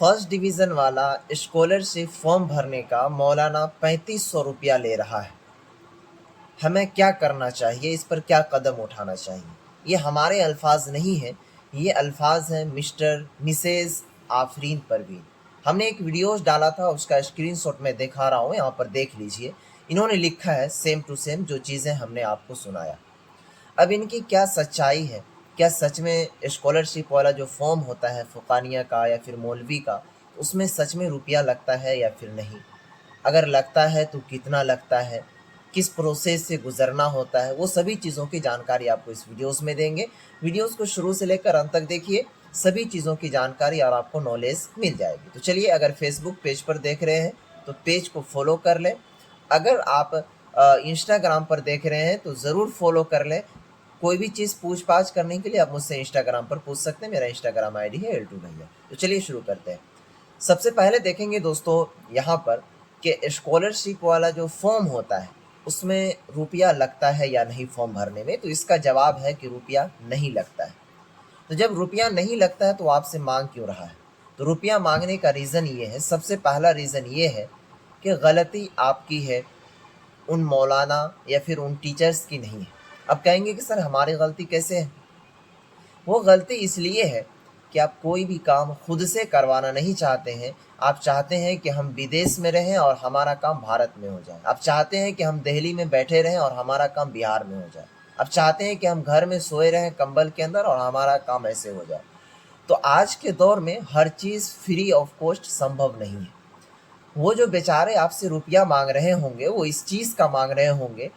First division वाला scholarship form भरने का मौलाना 3500 रुपया ले रहा है। हमें क्या करना चाहिए, इस पर क्या कदम उठाना चाहिए? ये हमारे अल्फाज नहीं हैं, ये अल्फाज हैं मिस्टर मिसेज़ आफरीन परवीन। हमने एक वीडियोस डाला था, उसका स्क्रीनशॉट मैं दिखा रहा हूँ, यहाँ पर देख लीजिए। इन्होंने लिखा है सेम टू सेम जो चीज़ें हमने आपको सुनाया। अब इनकी क्या सच्चाई है? क्या सच में स्कॉलरशिप वाला जो फॉर्म होता है फ़ुक़ानिया का या फिर मौलवी का, उसमें सच में रुपया लगता है या फिर नहीं? अगर लगता है तो कितना लगता है? किस प्रोसेस से गुज़रना होता है? वो सभी चीज़ों की जानकारी आपको इस वीडियोस में देंगे। वीडियोस को शुरू से लेकर अंत तक देखिए, सभी चीज़ों की जानकारी और आपको नॉलेज मिल जाएगी। तो चलिए, अगर फेसबुक पेज पर देख रहे हैं तो पेज को फॉलो कर लें। अगर आप इंस्टाग्राम पर देख रहे हैं तो ज़रूर फॉलो कर लें। कोई भी चीज़ पूछ-पाछ करने के लिए आप मुझसे इंस्टाग्राम पर पूछ सकते हैं। मेरा इंस्टाग्राम आईडी है एल टू भैया। तो चलिए शुरू करते हैं। सबसे पहले देखेंगे दोस्तों यहाँ पर कि स्कॉलरशिप वाला जो फॉर्म होता है, उसमें रुपया लगता है या नहीं फॉर्म भरने में? तो इसका जवाब है कि रुपया नहीं लगता है। तो जब रुपया नहीं लगता है तो आपसे माँग क्यों रहा है? तो रुपया माँगने का रीज़न ये है, सबसे पहला रीज़न ये है कि गलती आपकी है, उन मौलाना या फिर उन टीचर्स की नहीं है। अब कहेंगे कि सर हमारी गलती कैसे है? वो गलती इसलिए है कि आप कोई भी काम खुद से करवाना नहीं चाहते हैं। आप चाहते हैं कि हम विदेश में रहें और हमारा काम भारत में हो जाए। आप चाहते हैं कि हम दिल्ली में बैठे रहें और हमारा काम बिहार में हो जाए। आप चाहते हैं कि हम घर में सोए रहें कंबल के अंदर और हमारा काम ऐसे हो जाए। तो आज के दौर में हर चीज़ फ्री ऑफ कॉस्ट संभव नहीं है। वो जो बेचारे आपसे रुपया माँग रहे होंगे, वो इस चीज़ का माँग रहे होंगे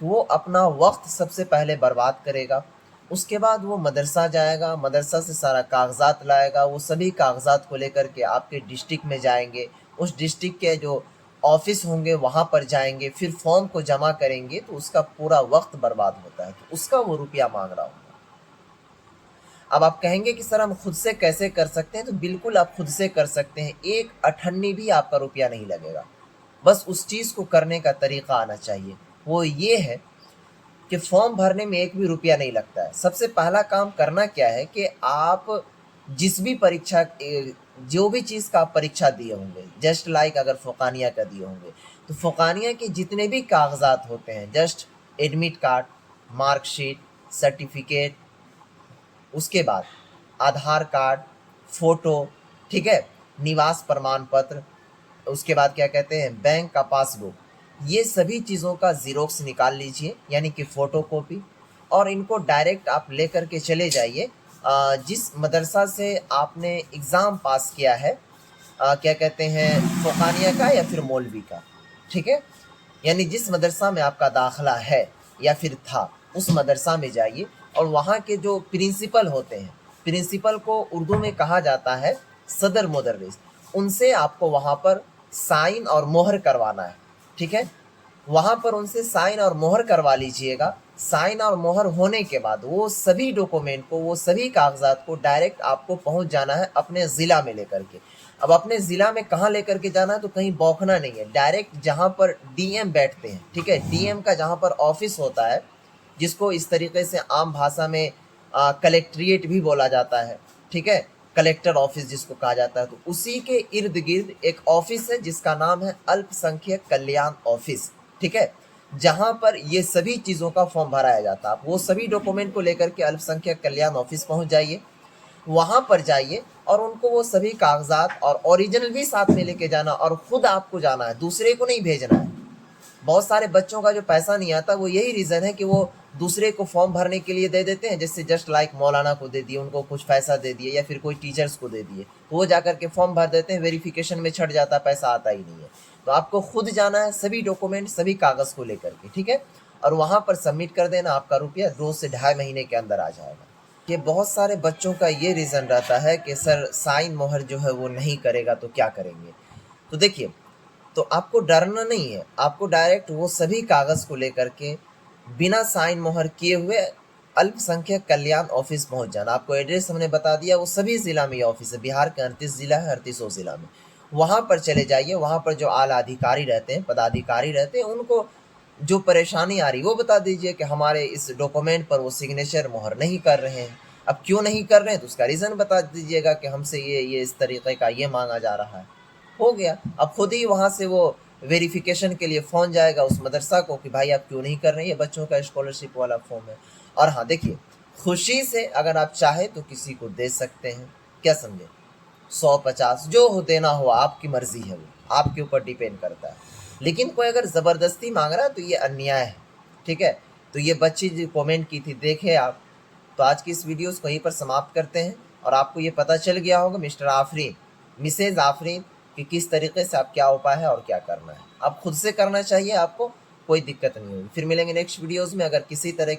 कि वो अपना वक़्त सबसे पहले बर्बाद करेगा। उसके बाद वो मदरसा जाएगा, मदरसा से सारा कागज़ात लाएगा, वो सभी कागज़ात को लेकर के आपके डिस्ट्रिक्ट में जाएँगे। उस डिस्ट्रिक्ट के जो ऑफ़िस होंगे वहाँ पर जाएँगे, फिर फॉर्म को जमा करेंगे, तो उसका पूरा वक़्त बर्बाद होता है। तो उसका वो रुपया माँग रहा होगा। अब आप कहेंगे कि सर हम खुद से कैसे कर सकते हैं? तो बिल्कुल आप खुद से कर सकते हैं। एक अठन्नी भी आपका रुपया नहीं लगेगा। बस उस चीज़ को करने का तरीक़ा आना चाहिए। वो ये है कि फॉर्म भरने में एक भी रुपया नहीं लगता है। सबसे पहला काम करना क्या है कि आप जिस भी परीक्षा जो भी चीज़ का आप परीक्षा दिए होंगे, जस्ट लाइक अगर फ़ुक़ानिया का दिए होंगे, तो फ़ुक़ानिया के जितने भी कागज़ात होते हैं, just admit card, marksheet, certificate, उसके बाद आधार कार्ड, फ़ोटो, ठीक है? निवास प्रमाण पत्र, उसके बाद क्या कहते हैं बैंक का पासबुक, ये सभी चीज़ों का ज़ेरॉक्स निकाल लीजिए, यानी कि फ़ोटोकॉपी, और इनको डायरेक्ट आप लेकर के चले जाइए जिस मदरसा से आपने एग्ज़ाम पास किया है, क्या कहते हैं फ़ुक़ानिया का या फिर मौलवी का, ठीक है? यानी जिस मदरसा में आपका दाखिला है या फिर था, उस मदरसा में जाइए और वहाँ के जो प्रिंसिपल होते हैं, प्रिंसिपल को उर्दू में कहा जाता है सदर मुदर्रिस, उनसे आपको वहाँ पर साइन और मोहर करवाना है, ठीक है? वहाँ पर उनसे साइन और मोहर करवा लीजिएगा। साइन और मोहर होने के बाद वो सभी डॉक्यूमेंट को, वो सभी कागज़ात को डायरेक्ट आपको पहुँच जाना है अपने ज़िला में लेकर के। अब अपने ज़िला में कहाँ लेकर के जाना है? तो कहीं बौखना नहीं है, डायरेक्ट जहाँ पर डीएम बैठते हैं, ठीक है? डीएम का जहाँ पर ऑफ़िस होता है, जिसको इस तरीके से आम भाषा में कलेक्ट्रेट भी बोला जाता है, ठीक है? कलेक्टर ऑफ़िस जिसको कहा जाता है, तो उसी के इर्द-गिर्द एक ऑफ़िस है जिसका नाम है अल्पसंख्यक कल्याण ऑफ़िस, ठीक है? जहाँ पर ये सभी चीज़ों का फॉर्म भराया जाता है। आप वो सभी डॉक्यूमेंट को लेकर के अल्पसंख्यक कल्याण ऑफ़िस पहुँच जाइए। वहाँ पर जाइए और उनको वो सभी कागज़ात और ओरिजिनल भी साथ में लेके जाना, और खुद आपको जाना है, दूसरे को नहीं भेजना है। बहुत सारे बच्चों का जो पैसा नहीं आता, वो यही रीज़न है कि वो दूसरे को फॉर्म भरने के लिए दे देते हैं, जैसे जस्ट लाइक मौलाना को दे दिए, उनको कुछ पैसा दे दिए, या फिर कोई टीचर्स को दे दिए, तो वो जाकर के फॉर्म भर देते हैं, वेरिफिकेशन में छट जाता है, पैसा आता ही नहीं है। तो आपको खुद जाना है, सभी डॉक्यूमेंट, सभी कागज़ को लेकर के, ठीक है? और वहाँ पर सबमिट कर देना, आपका रुपया 2 से ढाई महीने के अंदर आ जाएगा। कि बहुत सारे बच्चों का ये रीज़न रहता है कि सर साइन मोहर जो है वो नहीं करेगा तो क्या करेंगे? तो देखिए, तो आपको डरना नहीं है, आपको डायरेक्ट वो सभी कागज़ को लेकर के बिना साइन मोहर किए हुए अल्पसंख्यक कल्याण ऑफ़िस पहुँच जाना। आपको एड्रेस हमने बता दिया, वो सभी ज़िला में ये ऑफ़िस है, बिहार के 38 ज़िला है, 38 ज़िला में। वहाँ पर चले जाइए, वहाँ पर जो आला अधिकारी रहते हैं, पदाधिकारी रहते हैं, उनको जो परेशानी आ रही है वो बता दीजिए कि हमारे इस डॉक्यूमेंट पर वो सिग्नेचर मोहर नहीं कर रहे हैं। अब क्यों नहीं कर रहे हैं तो उसका रीज़न बता दीजिएगा कि हमसे ये इस तरीके का ये मांगा जा रहा है, हो गया। अब खुद ही वहाँ से वो वेरिफिकेशन के लिए फ़ोन जाएगा उस मदरसा को कि भाई आप क्यों नहीं कर रहे हैं, ये बच्चों का स्कॉलरशिप वाला फॉर्म है। और हाँ देखिए, खुशी से अगर आप चाहें तो किसी को दे सकते हैं, क्या समझे, 100-50 जो हो देना हो, आपकी मर्जी है, वो आपके ऊपर डिपेंड करता है। लेकिन कोई अगर ज़बरदस्ती मांग रहा है तो ये अन्याय है, ठीक है। तो ये बच्ची जो कमेंट की थी देखे आप। तो आज की इस वीडियो को यहीं पर समाप्त करते हैं और आपको ये पता चल गया होगा मिस्टर आफरीन, मिसेज आफरीन, कि किस तरीके से आप क्या उपाय है और क्या करना है। आप खुद से करना चाहिए, आपको कोई दिक्कत नहीं होगी। फिर मिलेंगे नेक्स्ट वीडियोज़ में। अगर किसी तरह